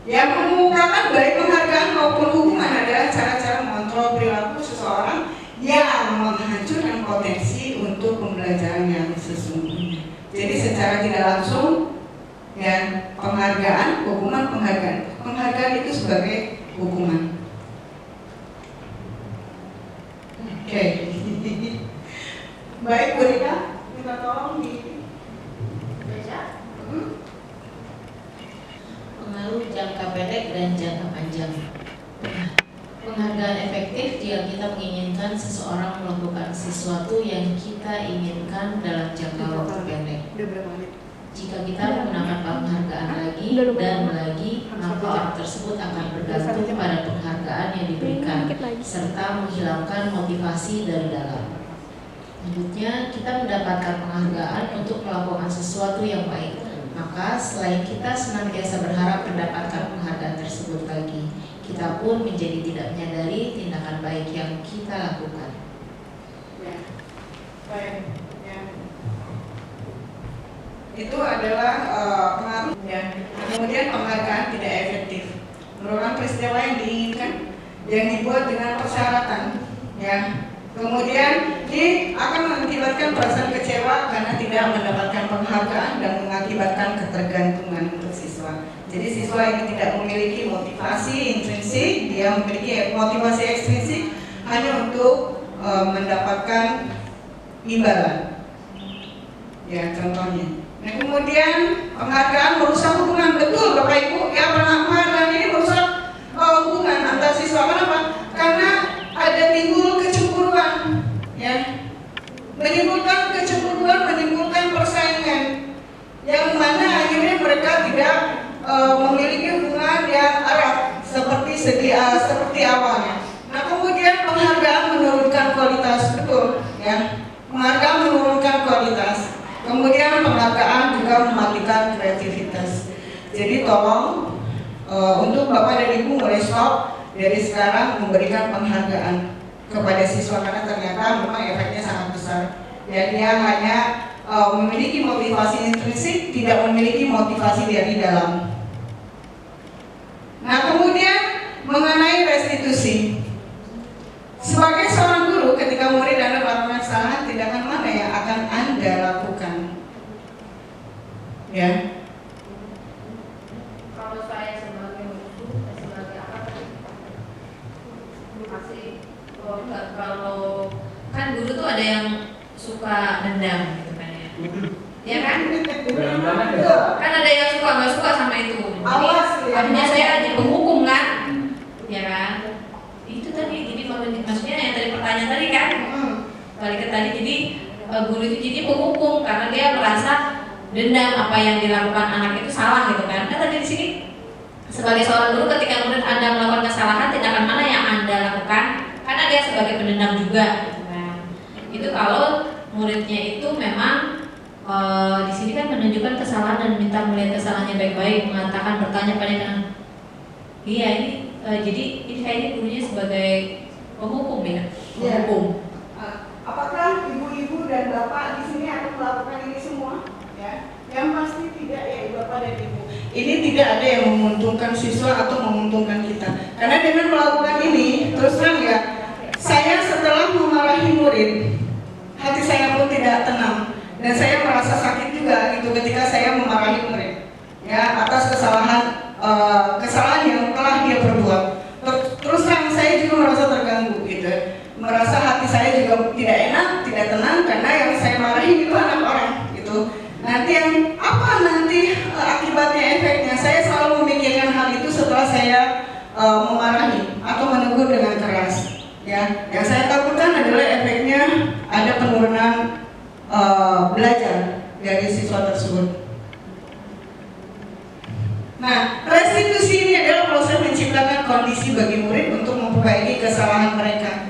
Yang mengemukakan baik penghargaan maupun hukuman adalah cara-cara mengontrol perilaku seseorang yang menghancurkan potensi untuk pembelajaran yang sesungguhnya. Jadi secara tidak langsung, ya penghargaan, hukuman penghargaan itu sebagai hukuman. Oke. Baik, Bu Rita, minta tolong di baca.
Pengaruh jangka pendek dan jangka panjang. Penghargaan efektif jika kita menginginkan seseorang melakukan sesuatu yang kita inginkan dalam jangka waktu pendek. Jika kita menggunakan penghargaan lagi dan lagi, maka orang tersebut akan bergantung pada penghargaan yang diberikan serta menghilangkan motivasi dari dalam. Selanjutnya, kita mendapatkan penghargaan untuk melakukan sesuatu yang baik. Maka selain kita senantiasa berharap mendapatkan penghargaan tersebut lagi, kita pun menjadi tidak menyadari tindakan baik yang kita lakukan.
Ya. Baik. Ya. Itu adalah pengaruh. Ya. Kemudian penghargaan tidak efektif merupakan peristiwa yang diinginkan yang dibuat dengan persyaratan. Ya. Kemudian ini akan mengakibatkan perasaan kecewa karena tidak mendapatkan penghargaan dan mengakibatkan ketergantungan untuk siswa. Jadi siswa ini tidak memiliki motivasi intrinsik, dia memiliki motivasi ekstrinsik hanya untuk mendapatkan imbalan. Ya contohnya. Nah kemudian penghargaan merusak hubungan, betul Bapak Ibu. Ya penghargaan ini merusak hubungan antar siswa. Kenapa? Karena ada timbul kecemburuan, ya, menimbulkan kecemburuan, menimbulkan persaingan, yang mana akhirnya mereka tidak memiliki hubungan yang erat seperti awalnya. Nah kemudian penghargaan menurunkan kualitas, betul, ya, penghargaan menurunkan kualitas. Kemudian penghargaan juga mematikan kreativitas. Jadi tolong untuk Bapak dan Ibu mulai stop dari sekarang memberikan penghargaan kepada siswa karena ternyata memang efeknya sangat besar dan dia hanya memiliki motivasi intrinsik, tidak memiliki motivasi dari dalam. Nah, kemudian mengenai restitusi. Sebagai seorang guru, ketika murid Anda melakukan kesalahan, tindakan mana yang akan Anda lakukan? Ya.
Kalau saya sebagai guru, sebagai apa tadi? Masih kalau kan guru tuh ada yang suka dendam gitu kan ya. Ya kan? Kan ada yang suka nggak suka sama itu. Jadi artinya saya jadi penghukum kan? Ya kan? Itu tadi jadi maksudnya yang tadi pertanyaan tadi kan? Balik ke tadi jadi guru itu jadi penghukum karena dia merasa dendam apa yang dilakukan anak itu salah gitu kan? Nah tadi di sini sebagai seorang guru ketika murid Anda melakukan kesalahan, tindakan mana yang Anda lakukan? Karena dia sebagai pendendam juga gitu kan. Itu kalau muridnya itu memang di sini kan menunjukkan kesalahan dan minta melihat kesalahannya baik-baik, mengatakan bertanya pada yang iya ini jadi ini kayaknya gurunya sebagai penghukum ya, penghukum.
Apakah ibu-ibu dan bapak di sini akan melakukan ini semua? Ya, yang pasti tidak ya bapak dan ibu. Ini tidak ada yang menguntungkan siswa atau menguntungkan kita. Karena dengan melakukan ini, terus terang ya, saya setelah memarahi murid, hati saya pun tidak tenang dan saya merasa sakit juga gitu ketika saya memarahi murid, ya atas kesalahan yang telah dia perbuat. Terus terang saya juga merasa terganggu gitu, merasa hati saya juga tidak enak, tidak tenang karena yang saya marahi itu anak orang gitu. Nanti yang apa nanti akibatnya, efeknya, saya selalu memikirkan hal itu setelah saya memarahi atau menegur dengan keras. Ya, yang saya takutkan adalah efeknya ada penurunan belajar dari siswa tersebut. Nah, restitusi ini adalah proses menciptakan kondisi bagi murid untuk memperbaiki kesalahan mereka,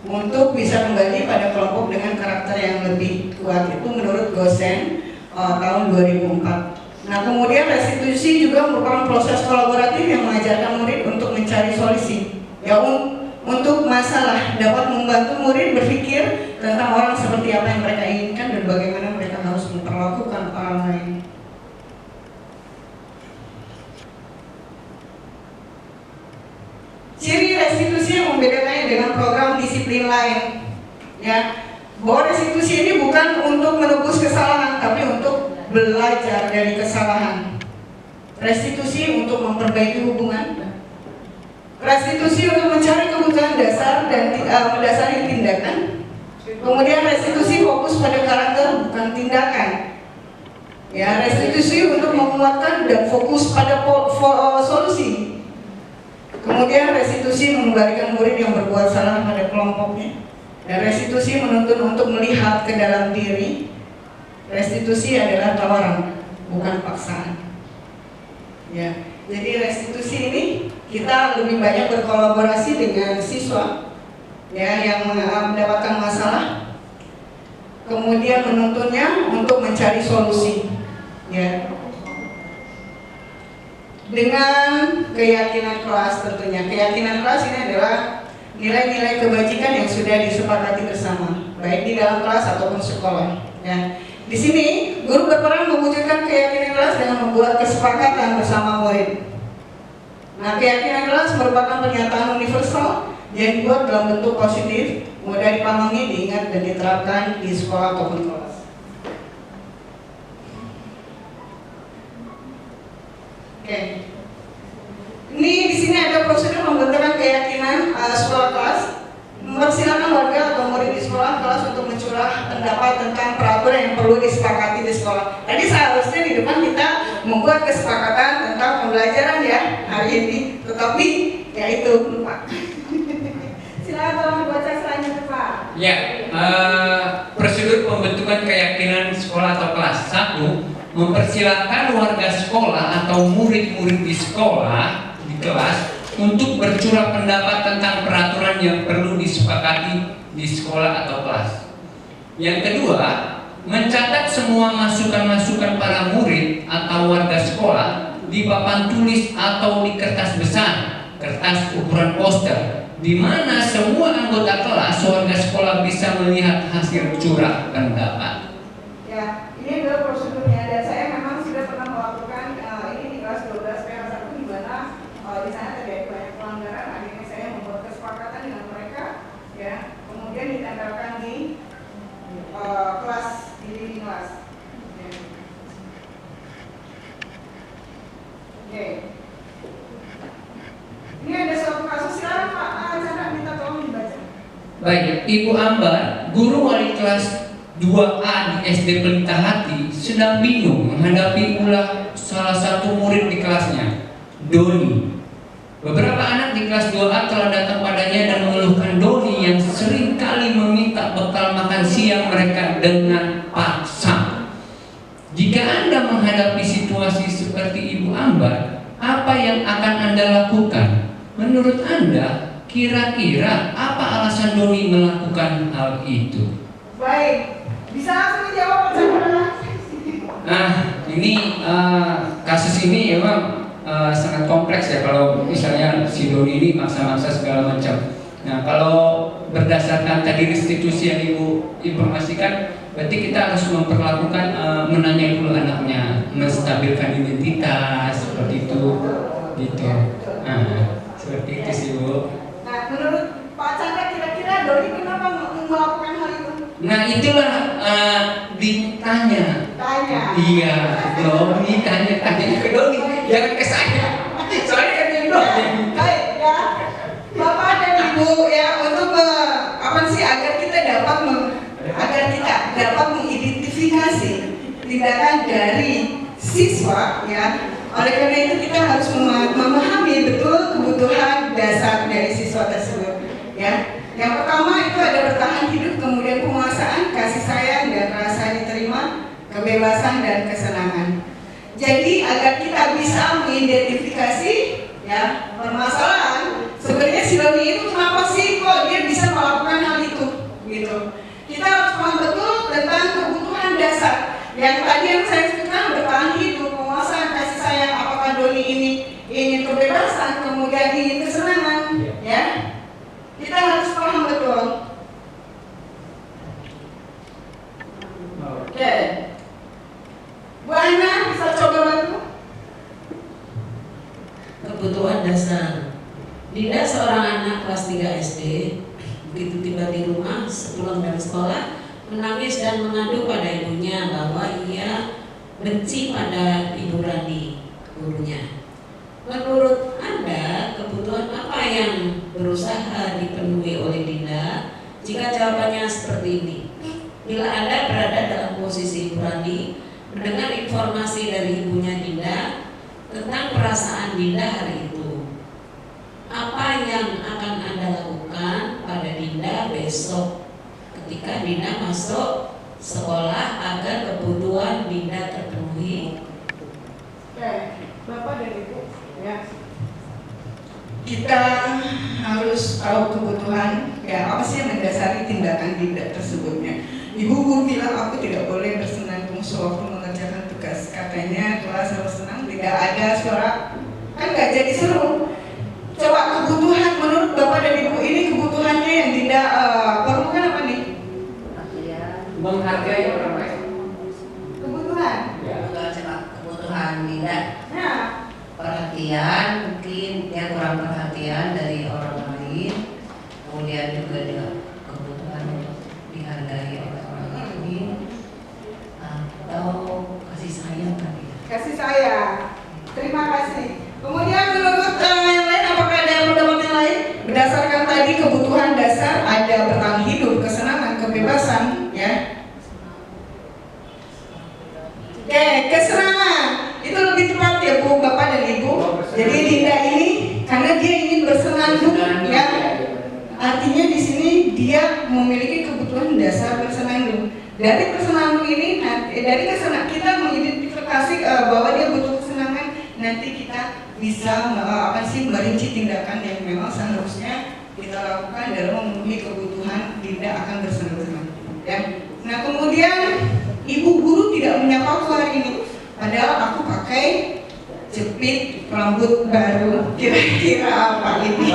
untuk bisa kembali pada kelompok dengan karakter yang lebih kuat. Itu menurut Gosen tahun 2004. Nah, kemudian restitusi juga merupakan proses kolaboratif yang mengajarkan murid untuk mencari solusi. Ya, untuk masalah, dapat membantu murid berpikir tentang orang seperti apa yang mereka inginkan dan bagaimana mereka harus memperlakukan orang lain. Ciri restitusi yang membedakannya dengan program disiplin lain, ya, bahwa restitusi ini bukan untuk menebus kesalahan, tapi untuk belajar dari kesalahan. Restitusi untuk memperbaiki hubungan. Restitusi untuk mencari kebutuhan dasar dan mendasari tindakan. Kemudian restitusi fokus pada karakter bukan tindakan. Ya, restitusi untuk menguatkan dan fokus pada solusi. Kemudian restitusi mengembalikan murid yang berbuat salah pada kelompoknya. Dan restitusi menuntun untuk melihat ke dalam diri. Restitusi adalah tawaran, bukan paksaan. Ya, jadi restitusi ini kita lebih banyak berkolaborasi dengan siswa, ya, yang mendapatkan masalah, kemudian menuntunnya untuk mencari solusi, ya, dengan keyakinan kelas tentunya. Keyakinan kelas ini adalah nilai-nilai kebajikan yang sudah disepakati bersama, baik di dalam kelas ataupun sekolah. Ya. Di sini guru berperan mewujudkan keyakinan kelas dengan membuat kesepakatan bersama murid. Nah, keyakinan kelas merupakan pernyataan universal yang dibuat dalam bentuk positif, mudah dipahami, diingat dan diterapkan di sekolah ataupun kelas. Oke. Ini di sini ada prosedur pembentukan keyakinan sekolah kelas. Mempersilakan warga atau murid di sekolah kelas untuk mencurah pendapat tentang peraturan yang perlu disepakati di sekolah. Tadi seharusnya di depan kita membuat kesepakatan tentang pembelajaran ya hari ini, tetapi ya itu lupa. Silakan tolong dibaca selanjutnya Pak.
Ya, prosedur pembentukan keyakinan sekolah atau kelas. 1. Mempersilakan warga sekolah atau murid-murid di sekolah di kelas untuk bercurah pendapat tentang peraturan yang perlu disepakati di sekolah atau kelas. Yang kedua, mencatat semua masukan-masukan para murid atau warga sekolah di papan tulis atau di kertas besar, kertas ukuran poster, di mana semua anggota kelas warga sekolah bisa melihat hasil curah pendapat.
Ya, terapkan di kelas, di dinding kelas. Oke. Ini ada suatu kasus, silakan Pak Chandra, minta tolong dibaca.
Baik, Ibu Ambar, guru wali kelas 2A di SD Pelita Hati, sedang bingung menghadapi ulah salah satu murid di kelasnya, Doni. Beberapa anak di kelas 2A telah datang padanya dan mengeluhkan Doni yang sering kali meminta bekal makan siang mereka dengan paksa. Jika Anda menghadapi situasi seperti Ibu Ambar, apa yang akan Anda lakukan? Menurut Anda, kira-kira apa alasan Doni melakukan hal itu?
Baik, bisa langsung dijawab Pak Chandra.
Nah, ini kasus ini memang sangat kompleks ya, kalau misalnya si Doni ini maksa-maksa segala macam. Nah, kalau berdasarkan tadi restitusi yang Ibu informasikan, berarti kita harus memperlakukan menanyai dulu anaknya, menstabilkan identitas seperti itu, gitu. Nah, seperti itu sih Bu.
Nah, menurut Pak Chandra kira-kira Doni kenapa melakukan hal itu?
Nah, itulah ditanya.
Tanya.
Iya, Doni tanya ke Doni, jangan ke saya. Soalnya kan yang Doni.
Baik ya, Bapak dan Ibu ya, untuk agar kita dapat mengidentifikasi tindakan dari siswa ya. Oleh karena itu kita harus memahami betul kebutuhan dasar dari siswa tersebut ya. Yang pertama itu ada bertahan hidup, kemudian penguasaan, kasih sayang dan rasa diterima, kebebasan dan kesenangan. Jadi agar kita bisa mengidentifikasi ya permasalahan, sebenarnya si Doni itu kenapa sih kok dia bisa melakukan hal itu gitu. Kita harus paham betul tentang kebutuhan dasar yang tadi yang saya sebutkan, bertahan hidup, penguasaan, kasih sayang. Apakah Doni ini ingin kebebasan, kemudian ingin kesenangan ya. Kita harus paham betul. Oke. Bu Ana bisa coba bantu?
Kebutuhan dasar. Dinda seorang anak kelas 3 SD, begitu tiba di rumah sepulang dari sekolah, menangis dan mengadu pada ibunya bahwa ia benci pada Ibu Rani, gurunya. Menurut Anda, kebutuhan apa yang berusaha dipenuhi oleh Dinda? Jika jawabannya seperti ini, bila Anda berada dalam posisi Ibu Rani, mendengar informasi dari ibunya Dinda tentang perasaan Dinda hari itu, apa yang akan Anda lakukan pada Dinda besok ketika Dinda masuk sekolah agar kebutuhan Dinda terpenuhi?
Oke, Bapak dan Ibu ya. Kita harus tahu kebutuhan ya, apa sih yang mendasari tindakan Dinda tersebutnya. Ibu guru bilang aku tidak boleh bersenandung sewaktu mengerjakan tugas. Katanya kelas harus senang, tidak ada suara, kan nggak jadi seru. Coba kebutuhan menurut Bapak dan Ibu ini kebutuhannya yang Dinda perlukan apa nih?
Menghargai orang lain.
Kebutuhan.
Kebutuhan Dinda.
Nah,
Perhatian, mungkin dia kurang perhatian dari orang lain. Kemudian juga dia kebutuhan untuk dihargai oleh orang lain, atau kasih sayang kali ya.
kasih sayang. Terima kasih. Kemudian menurut yang lain, apakah ada pendapat yang lain? Berdasarkan tadi kebutuhan dasar ada bertahan hidup, kesenangan, kebebasan, ya. Oke, kesenangan itu lebih tepat ya Bu, Bapak dan Ibu. Jadi Dinda ini karena dia ingin bersenandung, ya. Artinya di sini dia memiliki kebutuhan dasar bersenandung. Dari bersenandung ini, dari kesenangan kita mengidentifikasi bahwa dia butuh kesenangan. Nanti kita bisa merinci tindakan yang memang seharusnya kita lakukan dalam memenuhi kebutuhan Dinda akan bersenang-senang. Ya. Nah kemudian ibu guru tidak menyapa hari ini, padahal aku pakai jepit rambut baru. Kira-kira apa ini?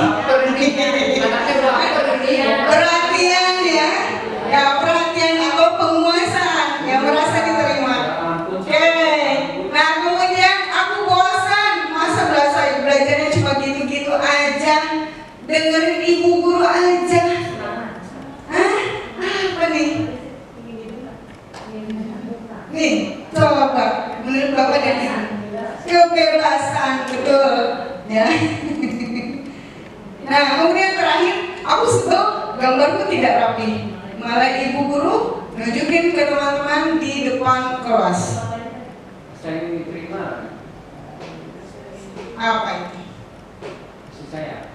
Perhatian ya, ya perhatian atau penguasaan yang merasa diterima. Oke. Nah kemudian aku bosan, masa belajarnya cuma gitu-gitu aja, dengerin ibu guru aja. Hah? dan Ibu. Kebebasan, betul. Ya. Nah, kemudian terakhir, aku sebel gambarku tidak rapi. Malah ibu guru nunjukin ke teman-teman di depan kelas.
Saya ini terima.
Apa itu?
Saya.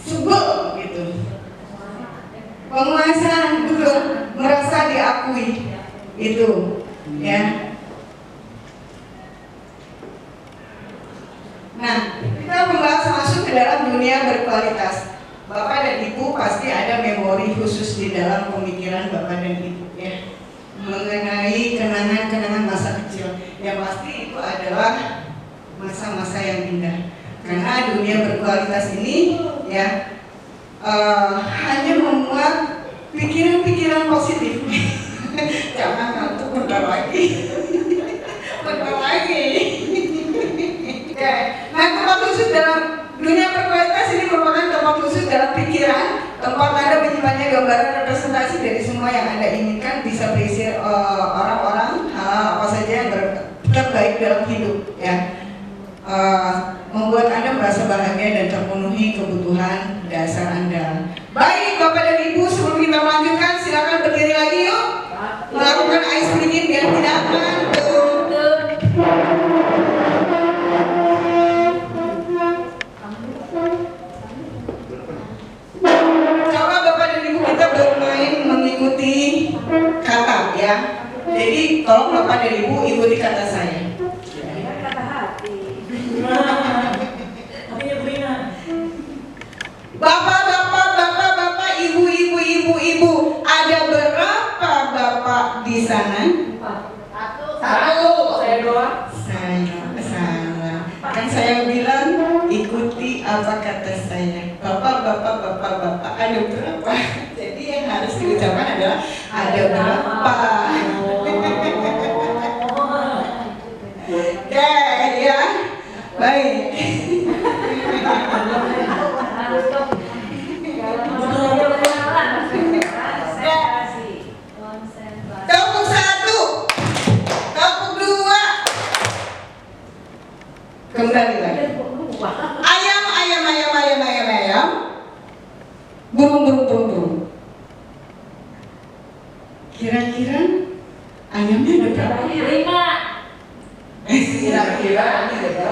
Sebel gitu. Penguasaan, betul, merasa diakui. Itu, ya. Nah, kita membahas masuk ke dalam dunia berkualitas. Bapak dan Ibu pasti ada memori khusus di dalam pemikiran Bapak dan Ibu, ya, mengenai kenangan-kenangan masa kecil. Yang pasti itu adalah masa-masa yang indah. Karena dunia berkualitas ini, ya, hanya memuat pikiran-pikiran positif. Jangan ngantuk, bentar lagi. Bentar lagi. Ya. Nah, tempat khusus dalam dunia berkualitas ini merupakan tempat khusus dalam pikiran, tempat Anda menyimpannya gambaran representasi dari semua yang Anda inginkan, bisa berisi orang-orang, hal apa saja yang terbaik dalam hidup, ya. Membuat Anda merasa bahagia dan terpenuhi kebutuhan dasar Anda. Baik, Bapak dan Ibu, sebelum kita melanjutkan, silakan berdiri lagi yuk. Melakukan ice breathing biar tidak ngantuk. Coba Bapak dan Ibu kita bermain mengikuti kata, ya. Jadi tolong Bapak dan Ibu ikuti kata saya.
Kata hati.
Bapak, ibu. Ada berapa bapak di sana? Satu.
Saya doang.
Saya salah. Kan saya bilang ikuti apa kata saya. Bapak. Ada berapa? Jadi yang harus diucapkan adalah ada berapa. Oke, ya. Baik. Tepuk satu, tepuk dua, kembali lagi. Ayam, burung. Kira-kira ayamnya ada berapa?
5.
Kira-kira betul.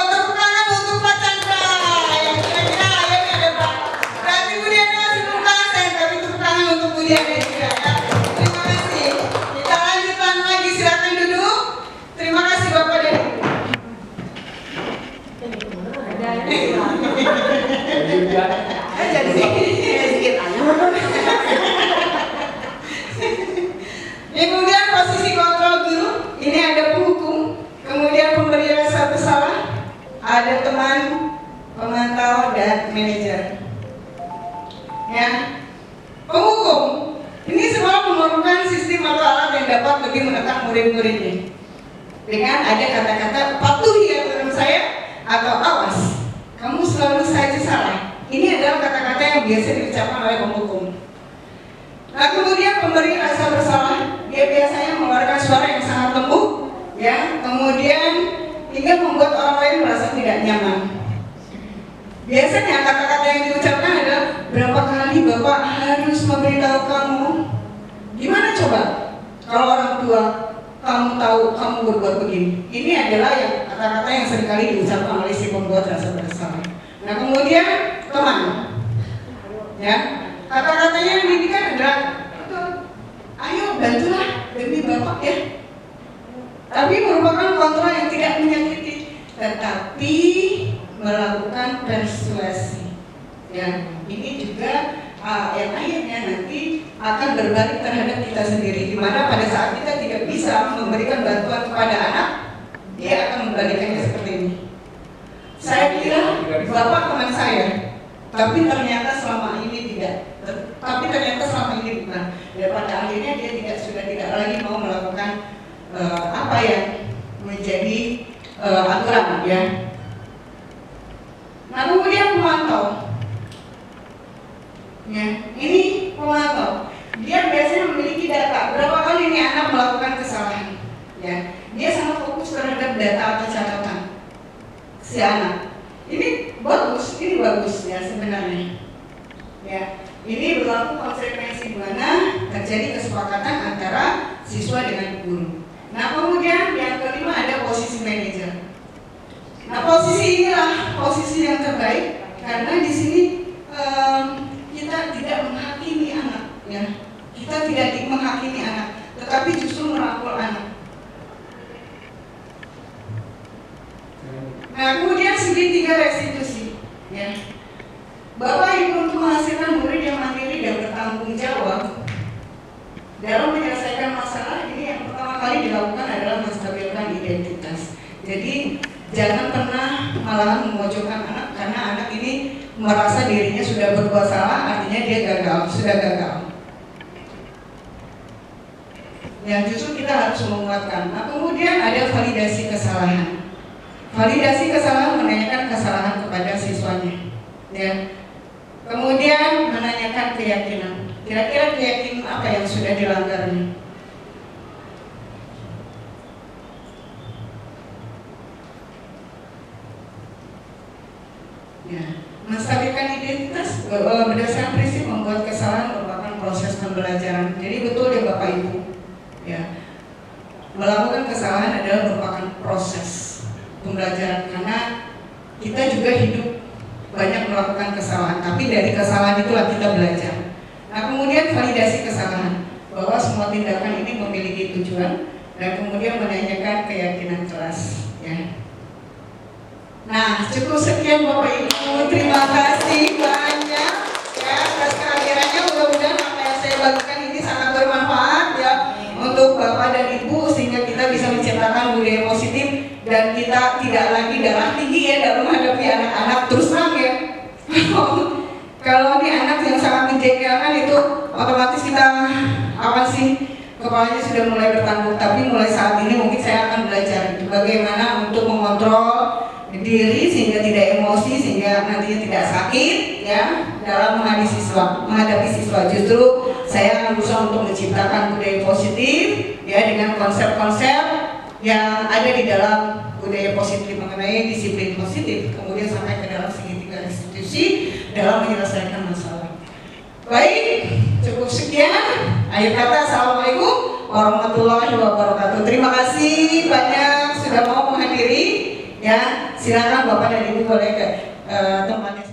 Tepuk tangan untuk Pak Chandra. Yang kira-kira ayamnya ada berapa? Berarti Bu Diana masih belum konsen, tapi tepuk tangan untuk Bu Diana juga, ya. Terima kasih. Kita lanjutkan lagi, silakan duduk. Terima kasih Bapak dan Ibu. Jadi sedikit ayam. Kemudian posisi kontrol guru, ini ada penghukum, kemudian pemberi rasa bersalah, ada teman, pemantau, dan manajer. Ya, penghukum, ini semua memerlukan sistem atau alat yang dapat lebih menekan murid-muridnya. Dengan ada kata-kata patuhi aturan saya atau awas, kamu selalu saja salah. Ini adalah kata-kata yang biasa diucapkan oleh penghukum. Nah, kemudian pemberi rasa bersalah, dia biasanya mengeluarkan suara yang sangat lembut, ya, kemudian hingga membuat orang lain merasa tidak nyaman. Biasanya kata-kata yang diucapkan adalah, berapa kali Bapak harus memberitahu kamu? Gimana coba kalau orang tua kamu tahu kamu berbuat begini? Ini adalah yang kata-kata yang seringkali diucapkan oleh si pembuat rasa bersalah. Nah, kemudian teman, ya, kata-katanya yang didikan adalah, ayo bantulah demi Bapak, ya. Tapi merupakan kontrol yang tidak menyakiti, tetapi melakukan persuasi. Ya, ini juga yang akhirnya nanti akan berbalik terhadap kita sendiri, di mana pada saat kita tidak bisa memberikan bantuan kepada anak, dia akan membalikannya seperti ini. Saya kira Bapak teman saya, tapi ternyata selama ini tidak. Tapi ternyata selama ini bukan. Dan pada akhirnya dia sudah tidak lagi mau melakukan apa yang menjadi aturan, ya. Nah, kemudian pemantau. Ya, ini pemantau. Dia biasanya memiliki data berapa kali ini anak melakukan kesalahan. Ya, dia si anak. Ini bagus ya sebenarnya. Ya, ini berlaku konsekuensi di mana terjadi kesepakatan antara siswa dengan guru. Nah, kemudian yang kelima ada posisi manajer. Nah, posisi inilah posisi yang terbaik karena di sini kita tidak menghakimi anak, ya. Kita tidak menghakimi anak, tetapi justru merangkul anak. Nah, kemudian segitiga restitusi, ya. Bapak Ibu untuk menghasilkan murid yang mandiri dan bertanggung jawab dalam menyelesaikan masalah ini yang pertama kali dilakukan adalah menstabilkan identitas. Jadi jangan pernah malahan memojokkan anak karena anak ini merasa dirinya sudah berbuat salah, artinya dia sudah gagal. Ya, justru kita harus menguatkan. Nah, kemudian ada validasi kesalahan. Validasi kesalahan menanyakan kesalahan kepada siswanya. Ya. Kemudian menanyakan keyakinan. Kira-kira keyakinan apa yang sudah dilanggarnya? Ya. Menstabilkan identitas berdasarkan prinsip membuat kesalahan merupakan proses pembelajaran. Jadi betul ya Bapak Ibu. Ya. Melakukan kesalahan adalah merupakan proses pembelajaran karena kita juga hidup banyak melakukan kesalahan, tapi dari kesalahan itulah kita belajar. Nah, kemudian validasi kesalahan bahwa semua tindakan ini memiliki tujuan dan kemudian menanyakan keyakinan kelas. Ya. Nah, cukup sekian Bapak Ibu, terima kasih banyak. Ya, atas kehadirannya mudah-mudahan apa yang saya bagikan ini sangat bermanfaat ya untuk Bapak dan Ibu sehingga kita bisa menciptakan budaya positif dan kita tidak lagi darah tinggi ya dalam menghadapi anak-anak. Terus terang ya, kalau ini anak yang sangat menjengkelkan itu otomatis kita kepalanya sudah mulai bertanggung. Tapi mulai saat ini mungkin saya akan belajar bagaimana untuk mengontrol diri sehingga tidak emosi, sehingga nantinya tidak sakit ya dalam menghadapi siswa. Justru saya akan berusaha untuk menciptakan budaya positif ya dengan konsep-konsep yang ada di dalam budaya positif mengenai disiplin positif, kemudian sampai ke dalam segitiga restitusi dalam menyelesaikan masalah. Baik, cukup sekian. Akhir kata, assalamualaikum warahmatullahi wabarakatuh. Terima kasih banyak sudah mau menghadiri. Ya, silakan Bapak dan Ibu boleh ke tempatnya.